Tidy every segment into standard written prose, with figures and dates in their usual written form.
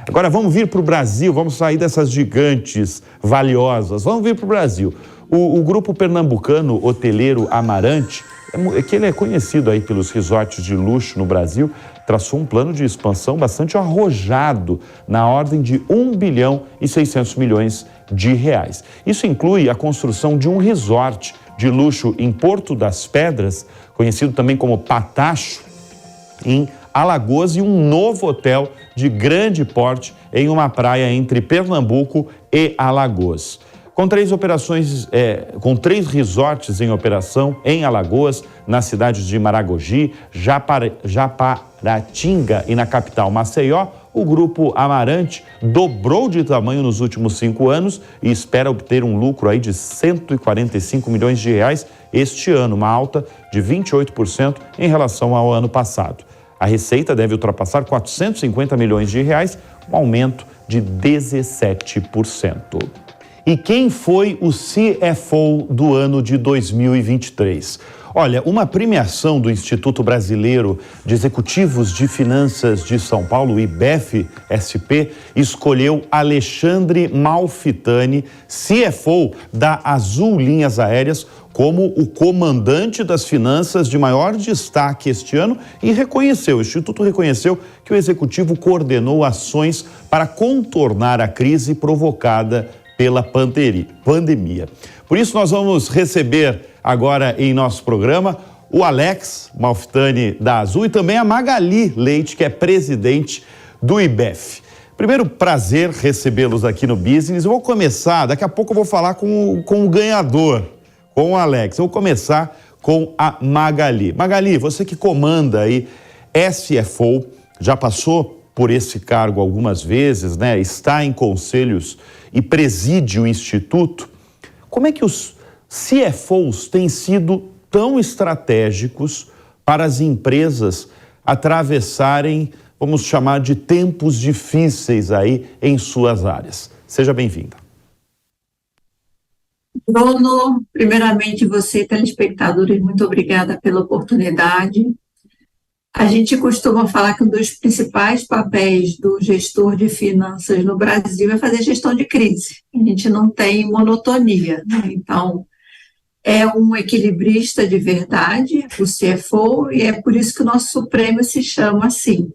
Agora vamos vir para o Brasil, vamos sair dessas gigantes valiosas, vamos vir para o Brasil. O grupo pernambucano hoteleiro Amarante, que ele é conhecido aí pelos resorts de luxo no Brasil, traçou um plano de expansão bastante arrojado, na ordem de 1 bilhão e 600 milhões de reais. Isso inclui a construção de um resort de luxo em Porto das Pedras, conhecido também como Patacho, em Alagoas, e um novo hotel de grande porte em uma praia entre Pernambuco e Alagoas. Com com três resorts em operação em Alagoas, nas cidades de Maragogi, Japaratinga e na capital Maceió, o grupo Amarante dobrou de tamanho nos últimos 5 anos e espera obter um lucro aí de 145 milhões de reais este ano, uma alta de 28% em relação ao ano passado. A receita deve ultrapassar 450 milhões de reais, um aumento de 17%. E quem foi o CFO do ano de 2023? Olha, uma premiação do Instituto Brasileiro de Executivos de Finanças de São Paulo, o IBEF-SP, escolheu Alexandre Malfitani, CFO da Azul Linhas Aéreas, como o comandante das finanças de maior destaque este ano e o Instituto reconheceu que o executivo coordenou ações para contornar a crise provocada pela pandemia. Por isso, nós vamos receber agora em nosso programa o Alex Malfitani da Azul e também a Magali Leite, que é presidente do IBEF. Primeiro, prazer recebê-los aqui no Business. Eu vou começar, daqui a pouco eu vou falar com o ganhador, com o Alex. Eu vou começar com a Magali. Magali, você que comanda aí CFO, já passou por esse cargo algumas vezes, né? Está em conselhos e preside o Instituto. Como é que os CFOs têm sido tão estratégicos para as empresas atravessarem, vamos chamar de tempos difíceis aí em suas áreas? Seja bem-vinda. Bruno, primeiramente você, telespectadores, muito obrigada pela oportunidade. A gente costuma falar que um dos principais papéis do gestor de finanças no Brasil é fazer gestão de crise. A gente não tem monotonia, né? Então, é um equilibrista de verdade, o CFO, e é por isso que o nosso prêmio se chama assim.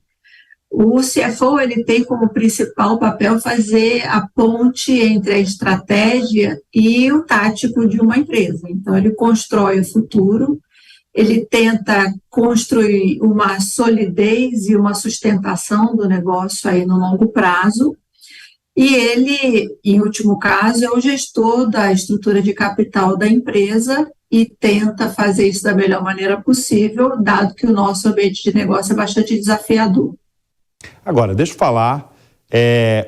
O CFO, ele tem como principal papel fazer a ponte entre a estratégia e o tático de uma empresa. Então, ele constrói o futuro, ele tenta construir uma solidez e uma sustentação do negócio aí no longo prazo, e ele, em último caso, é o gestor da estrutura de capital da empresa e tenta fazer isso da melhor maneira possível, dado que o nosso ambiente de negócio é bastante desafiador. Agora, deixa eu falar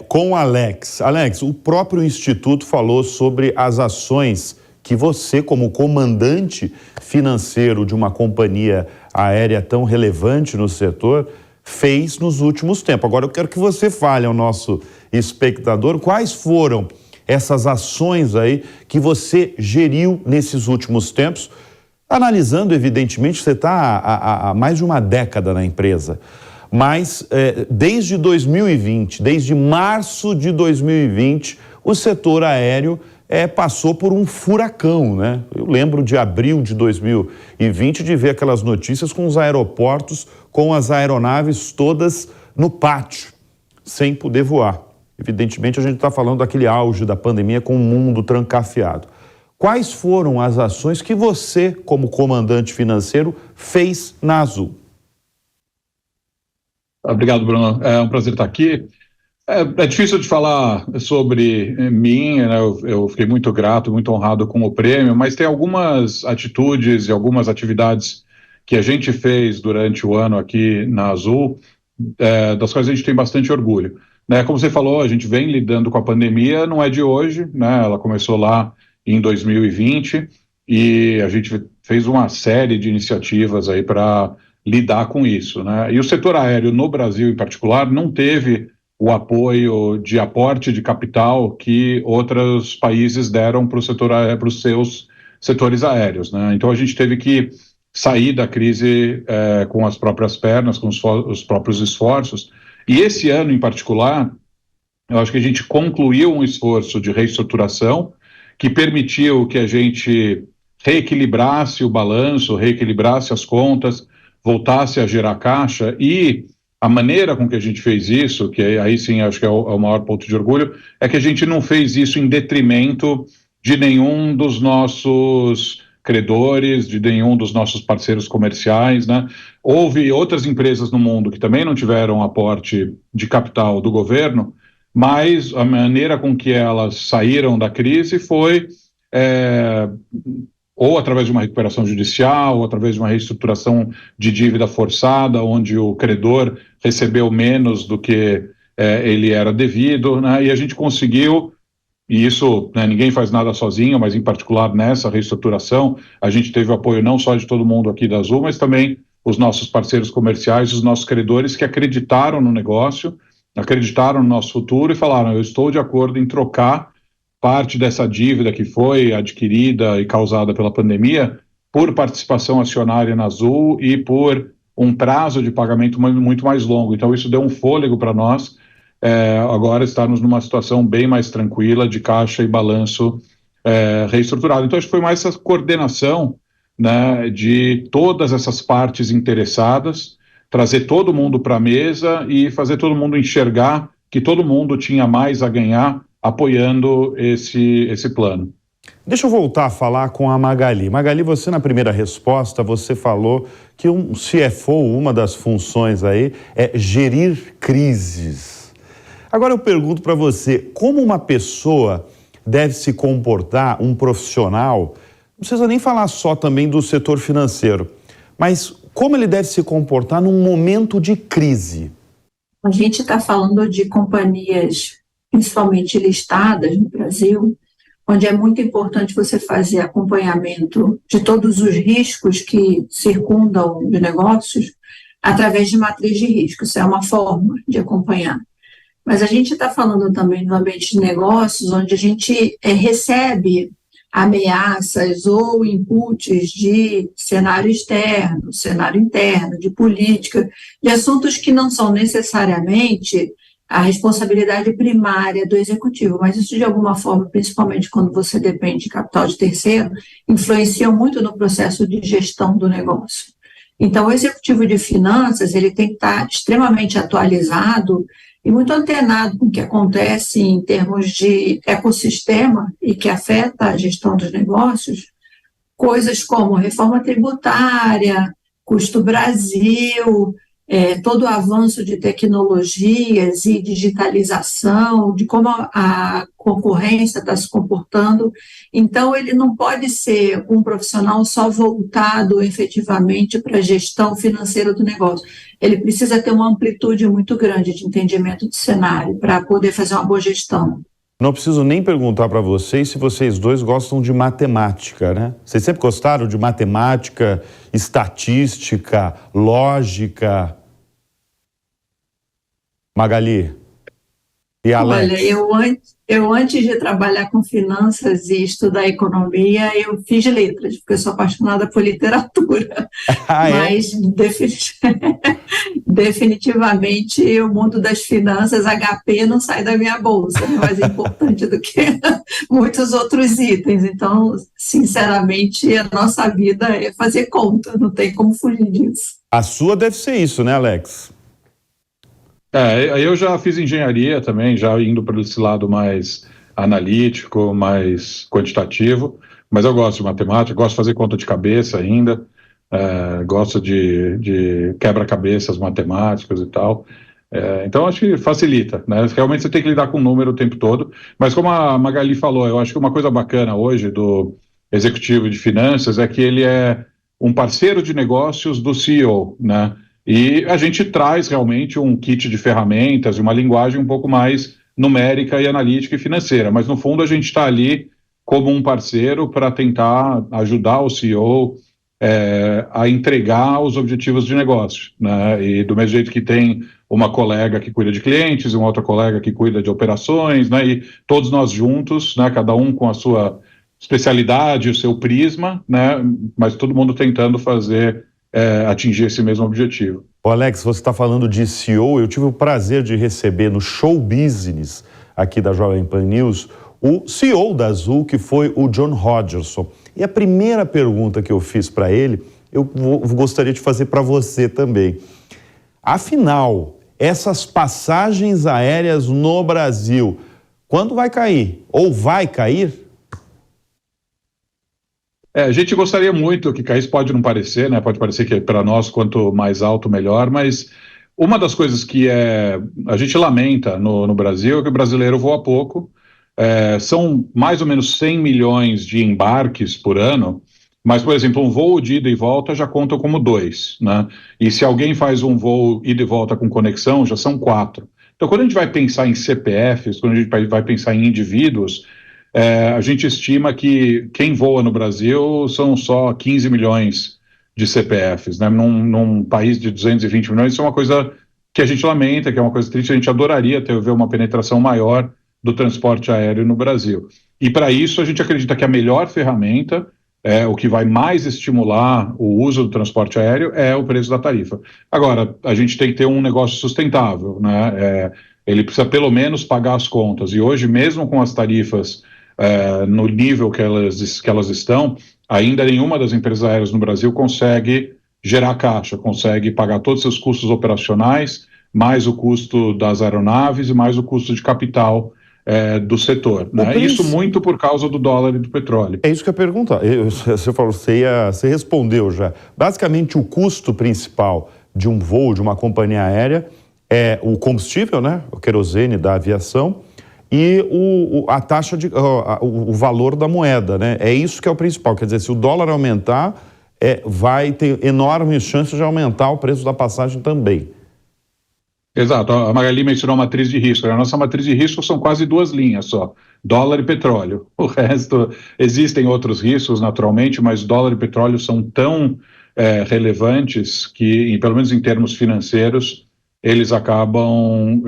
com o Alex. Alex, o próprio Instituto falou sobre as ações que você, como comandante financeiro de uma companhia aérea tão relevante no setor, fez nos últimos tempos. Agora eu quero que você fale ao nosso espectador quais foram essas ações aí que você geriu nesses últimos tempos, analisando, evidentemente, você está há mais de uma década na empresa, mas desde 2020, desde março de 2020, o setor aéreo passou por um furacão, né? Eu lembro de abril de 2020 de ver aquelas notícias com os aeroportos, com as aeronaves todas no pátio, sem poder voar. Evidentemente, a gente está falando daquele auge da pandemia com o mundo trancafiado. Quais foram as ações que você, como comandante financeiro, fez na Azul? Obrigado, Bruno. É um prazer estar aqui. É difícil de falar sobre mim, né? Eu fiquei muito grato, muito honrado com o prêmio, mas tem algumas atitudes e algumas atividades que a gente fez durante o ano aqui na Azul, das quais a gente tem bastante orgulho. Né? Como você falou, a gente vem lidando com a pandemia, não é de hoje, né? Ela começou lá em 2020 e a gente fez uma série de iniciativas aí para lidar com isso, né? E o setor aéreo no Brasil, em particular, não teve o apoio de aporte de capital que outros países deram para o setor aéreo, para os seus setores aéreos, né? Então a gente teve que sair da crise com as próprias pernas, com os próprios esforços. E esse ano em particular, eu acho que a gente concluiu um esforço de reestruturação que permitiu que a gente reequilibrasse o balanço, reequilibrasse as contas, voltasse a gerar caixa, e a maneira com que a gente fez isso, que aí sim acho que é o maior ponto de orgulho, é que a gente não fez isso em detrimento de nenhum dos nossos credores, de nenhum dos nossos parceiros comerciais, né? Houve outras empresas no mundo que também não tiveram aporte de capital do governo, mas a maneira com que elas saíram da crise foi ou através de uma recuperação judicial, ou através de uma reestruturação de dívida forçada, onde o credor recebeu menos do que ele era devido, né? E a gente conseguiu, e isso, né, ninguém faz nada sozinho, mas em particular nessa reestruturação, a gente teve o apoio não só de todo mundo aqui da Azul, mas também os nossos parceiros comerciais, os nossos credores que acreditaram no negócio, acreditaram no nosso futuro e falaram: eu estou de acordo em trocar parte dessa dívida que foi adquirida e causada pela pandemia por participação acionária na Azul e por um prazo de pagamento muito mais longo. Então isso deu um fôlego para nós, agora estarmos numa situação bem mais tranquila de caixa e balanço reestruturado. Então acho que foi mais essa coordenação, né, de todas essas partes interessadas, trazer todo mundo para a mesa e fazer todo mundo enxergar que todo mundo tinha mais a ganhar apoiando esse plano. Deixa eu voltar a falar com a Magali. Magali, você na primeira resposta, você falou que um CFO, uma das funções aí, é gerir crises. Agora eu pergunto para você, como uma pessoa deve se comportar, um profissional, não precisa nem falar só também do setor financeiro, mas como ele deve se comportar num momento de crise? A gente está falando de companhias principalmente listadas no Brasil, onde é muito importante você fazer acompanhamento de todos os riscos que circundam os negócios através de matriz de risco. Isso é uma forma de acompanhar. Mas a gente está falando também no ambiente de negócios, onde a gente recebe ameaças ou inputs de cenário externo, cenário interno, de política, de assuntos que não são necessariamente a responsabilidade primária do executivo, mas isso de alguma forma, principalmente quando você depende de capital de terceiro, influencia muito no processo de gestão do negócio. Então, o executivo de finanças, ele tem que estar extremamente atualizado e muito antenado com o que acontece em termos de ecossistema e que afeta a gestão dos negócios, coisas como reforma tributária, custo Brasil, todo o avanço de tecnologias e digitalização, de como a concorrência está se comportando. Então, ele não pode ser um profissional só voltado efetivamente para a gestão financeira do negócio. Ele precisa ter uma amplitude muito grande de entendimento do cenário para poder fazer uma boa gestão. Não preciso nem perguntar para vocês se vocês dois gostam de matemática, né? Vocês sempre gostaram de matemática, estatística, lógica? Magali e Alex? Olha, eu antes de trabalhar com finanças e estudar economia, eu fiz letras, porque eu sou apaixonada por literatura. Mas definitivamente o mundo das finanças, HP, não sai da minha bolsa, é mais importante do que muitos outros itens. Então, sinceramente, a nossa vida é fazer conta, não tem como fugir disso. A sua deve ser isso, né, Alex? Eu já fiz engenharia também, já indo para esse lado mais analítico, mais quantitativo, mas eu gosto de matemática, gosto de fazer conta de cabeça ainda, gosto de quebra-cabeças matemáticos e tal. Então, acho que facilita, né? Realmente você tem que lidar com o número o tempo todo, mas como a Magali falou, eu acho que uma coisa bacana hoje do executivo de finanças é que ele é um parceiro de negócios do CEO, né? E a gente traz realmente um kit de ferramentas, uma linguagem um pouco mais numérica e analítica e financeira, mas no fundo a gente está ali como um parceiro para tentar ajudar o CEO a entregar os objetivos de negócio, né? E do mesmo jeito que tem uma colega que cuida de clientes, uma outra colega que cuida de operações, né? E todos nós juntos, né? Cada um com a sua especialidade, o seu prisma, né? Mas todo mundo tentando atingir esse mesmo objetivo. Ô Alex, você está falando de CEO, eu tive o prazer de receber no Show Business aqui da Jovem Pan News o CEO da Azul, que foi o John Hodgerson. E a primeira pergunta que eu fiz para ele, eu gostaria de fazer para você também. Afinal, essas passagens aéreas no Brasil, quando vai cair? Ou vai cair? A gente gostaria muito que caísse, pode não parecer, né? Pode parecer que para nós, quanto mais alto, melhor, mas uma das coisas que a gente lamenta no Brasil é que o brasileiro voa pouco. São mais ou menos 100 milhões de embarques por ano, mas, por exemplo, um voo de ida e volta já conta como 2, né? E se alguém faz um voo ida e volta com conexão, já são 4. Então, quando a gente vai pensar em CPFs, quando a gente vai pensar em indivíduos, a gente estima que quem voa no Brasil são só 15 milhões de CPFs, né? Num país de 220 milhões, isso é uma coisa que a gente lamenta, que é uma coisa triste, a gente adoraria ver uma penetração maior do transporte aéreo no Brasil. E para isso a gente acredita que a melhor ferramenta, o que vai mais estimular o uso do transporte aéreo é o preço da tarifa. Agora, a gente tem que ter um negócio sustentável, né? Ele precisa pelo menos pagar as contas, e hoje, mesmo com as tarifas no nível que elas estão, ainda nenhuma das empresas aéreas no Brasil consegue gerar caixa, consegue pagar todos os seus custos operacionais, mais o custo das aeronaves e mais o custo de capital do setor, né? Isso muito por causa do dólar e do petróleo. É isso que eu ia perguntar. Você falou, você respondeu já. Basicamente, o custo principal de um voo, de uma companhia aérea, é o combustível, né? O querosene da aviação, e a taxa o valor da moeda, né? É isso que é o principal. Quer dizer, se o dólar aumentar, vai ter enormes chances de aumentar o preço da passagem também. Exato. A Magali mencionou a matriz de risco. A nossa matriz de risco são quase 2 linhas só: dólar e petróleo. O resto, existem outros riscos, naturalmente, mas dólar e petróleo são tão relevantes que, pelo menos em termos financeiros, eles acabam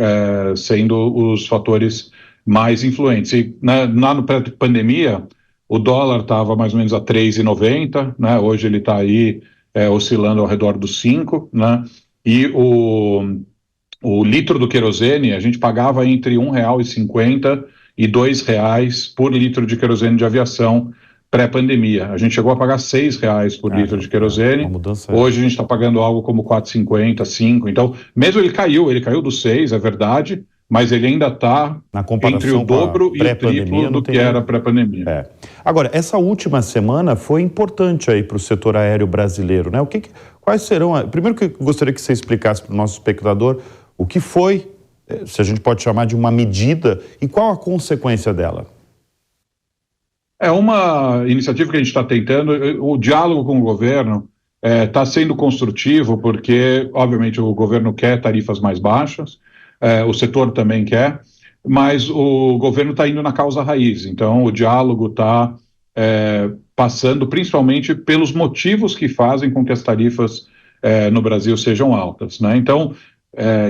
sendo os fatores mais influentes. E no pré-pandemia, o dólar estava mais ou menos a 3,90, né? Hoje ele está aí oscilando ao redor dos 5, né? E o litro do querosene, a gente pagava entre R$1,50 e R$2 por litro de querosene de aviação pré-pandemia. A gente chegou a pagar R$6 por litro de querosene. Hoje a gente está pagando algo como R$4,50, R$5. Então, mesmo ele caiu do 6, é verdade, mas ele ainda está entre o dobro e o triplo do que era pré-pandemia. Agora, essa última semana foi importante aí para o setor aéreo brasileiro, né? Quais serão... Primeiro que eu gostaria que você explicasse para o nosso espectador o que foi, se a gente pode chamar de uma medida, e qual a consequência dela? É uma iniciativa que a gente está tentando. O diálogo com o governo está sendo construtivo, porque, obviamente, o governo quer tarifas mais baixas, o setor também quer, mas o governo está indo na causa raiz. Então, o diálogo está passando principalmente pelos motivos que fazem com que as tarifas no Brasil sejam altas, né? Então,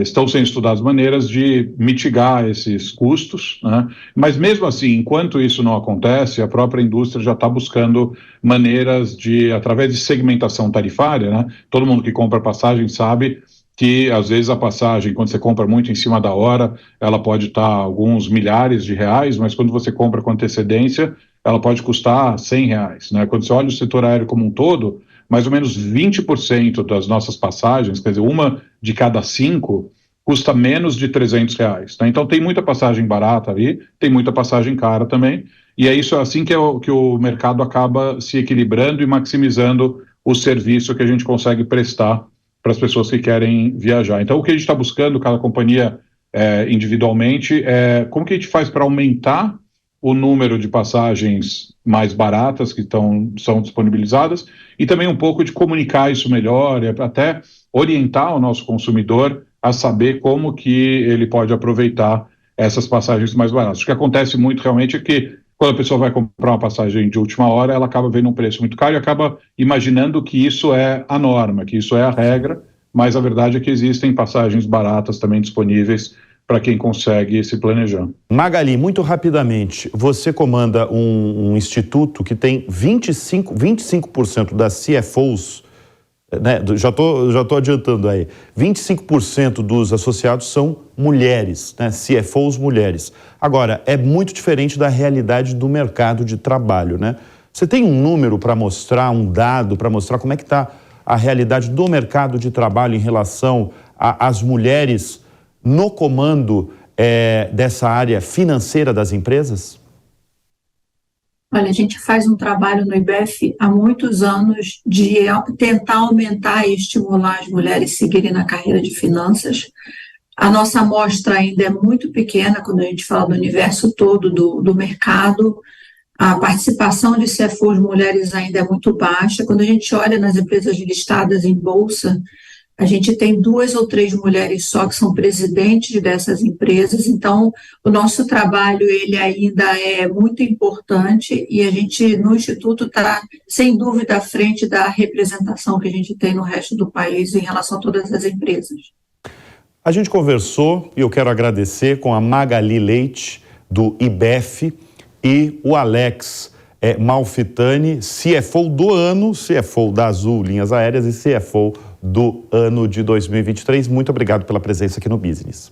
estão sendo estudadas maneiras de mitigar esses custos, né? Mas mesmo assim, enquanto isso não acontece, a própria indústria já está buscando maneiras de, através de segmentação tarifária, né? Todo mundo que compra passagem sabe que às vezes a passagem, quando você compra muito em cima da hora, ela pode estar alguns milhares de reais, mas quando você compra com antecedência, ela pode custar R$100, né? Quando você olha o setor aéreo como um todo, mais ou menos 20% das nossas passagens, quer dizer, uma de cada 5, custa menos de R$300. Né? Então tem muita passagem barata ali, tem muita passagem cara também, e é isso assim que o mercado acaba se equilibrando e maximizando o serviço que a gente consegue prestar para as pessoas que querem viajar. Então o que a gente está buscando, cada companhia individualmente, como que a gente faz para aumentar o número de passagens mais baratas que são disponibilizadas, e também um pouco de comunicar isso melhor, e até orientar o nosso consumidor a saber como que ele pode aproveitar essas passagens mais baratas. O que acontece muito realmente é que quando a pessoa vai comprar uma passagem de última hora, ela acaba vendo um preço muito caro e acaba imaginando que isso é a norma, que isso é a regra, mas a verdade é que existem passagens baratas também disponíveis para quem consegue se planejar. Magali, muito rapidamente, você comanda um instituto que tem 25% das CFOs né, já tô adiantando aí, 25% dos associados são mulheres, né, CFOs mulheres. Agora, é muito diferente da realidade do mercado de trabalho, né? Você tem um número para mostrar, um dado para mostrar como é que está a realidade do mercado de trabalho em relação às mulheres no comando dessa área financeira das empresas? Olha, a gente faz um trabalho no IBEF há muitos anos de tentar aumentar e estimular as mulheres a seguirem na carreira de finanças. A nossa amostra ainda é muito pequena quando a gente fala do universo todo do mercado. A participação de CFOs mulheres ainda é muito baixa. Quando a gente olha nas empresas listadas em bolsa, a gente tem 2 ou 3 mulheres só que são presidentes dessas empresas. Então, o nosso trabalho ele ainda é muito importante e a gente, no Instituto, está, sem dúvida, à frente da representação que a gente tem no resto do país em relação a todas as empresas. A gente conversou, e eu quero agradecer, com a Magali Leite, do IBEF, e o Alex Malfitani, CFO do ano, CFO da Azul Linhas Aéreas e CFO do ano de 2023. Muito obrigado pela presença aqui no Business.